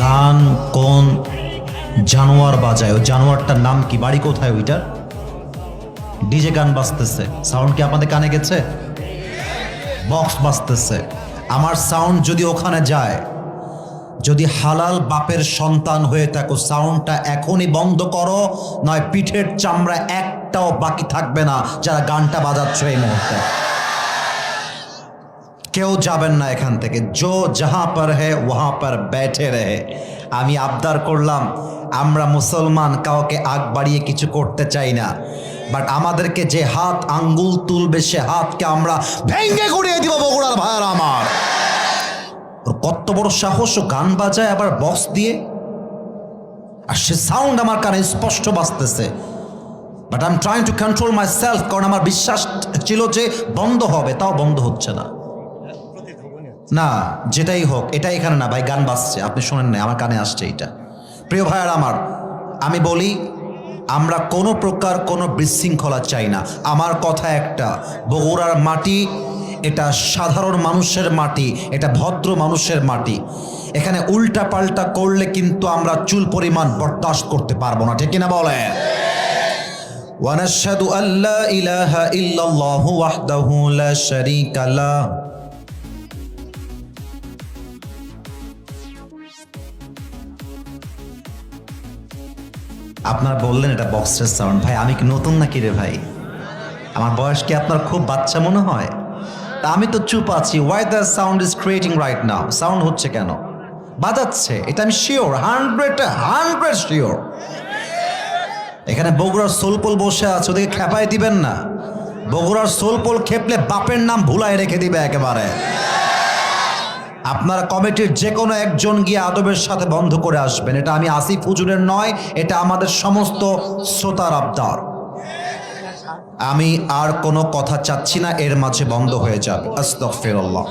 গান কোন জানোয়ার বাজায়? ওই জানোয়ারটার নাম কি? বাড়ি কোথায় ওইটার? ডিজে গান বাজতেছে, সাউন্ড কি আপনাদের কানে গেছে? বক্স বাজতেছে। আমার সাউন্ড যদি ওখানে যায়, যদি হালাল বাপের সন্তান হয়ে থাকো, সাউন্ডটা এখনই বন্ধ করো, নয় পিঠের চামড়া একটাও বাকি থাকবে না যারা গানটা বাজাচ্ছ এই মুহূর্তে। কেউ যাবেন না এখান থেকে। জো যাহা পর হে ওহা পর बैठे रहे। আমি আবদার করলাম, আমরা মুসলমান কাউকে আগ বাড়িয়ে কিছু করতে চাই না, বাট আমাদেরকে যে হাত আঙ্গুল তুলবে সে হাতকে আমরা ভেঙ্গে গুড়িয়ে দিব। বগুড়ার ভাইয়ার আমার, ওর কত বড় সাহস! ও গান বাজায় আবার বক্স দিয়ে, আর সে সাউন্ড আমার কানে স্পষ্ট বাজতেছে। But I am trying to control myself, কারণ আমার বিশ্বাস ছিল যে বন্ধ হবে, তাও বন্ধ হচ্ছে না। না, যেটাই হোক, এটা এখানে না ভাই, গান বাজছে, আপনি শোনেন না, আমার কানে আসছে এইটা। প্রিয় ভাইয়ার আমার, আমি বলি, আমরা কোনো প্রকার কোনো বিশৃঙ্খলা চাই না। আমার কথা একটা, বগুড়ার মাটি এটা সাধারণ মানুষের মাটি, এটা ভদ্র মানুষের মাটি। এখানে উল্টা পাল্টা করলে কিন্তু আমরা চুল পরিমাণ বরদাস্ত করতে পারবো না, ঠিক কিনা বলে? ওয়ানাশহাদু আল্লা ইলাহা ইল্লাল্লাহু ওয়াহদাহু লা শারীকা লাহ। আপনার বললেন এটা বক্সের সাউন্ড। ভাই আমি কি নতুন নাকি রে ভাই? আমার বয়স কি আপনার খুব বাচ্চা মনে হয়? তা আমি তো চুপ আছি। Why the sound is creating right now? Sound হচ্ছে কেন? বাজাচ্ছে, এটা আমি শিওর, 100 শিওর। এখানে বগুড়ার সোলপোল বসে আছে, ওদেরকে খেপাই দিবেন না। বগুড়ার সোলপোল খেপলে বাপের নাম ভুলায় রেখে দিবে একেবারে। আপনারা কমিটির যে কোনো একজন গিয়ে আদবের সাথে বন্ধ করে আসবেন। এটা আমি আসিফ হুজুরের নয়, এটা আমাদের সমস্ত শ্রোতার আবদার। আমি আর কোনো কথা চাচ্ছি না, এর মাঝে বন্ধ হয়ে যাবে। আস্তাগফিরুল্লাহ।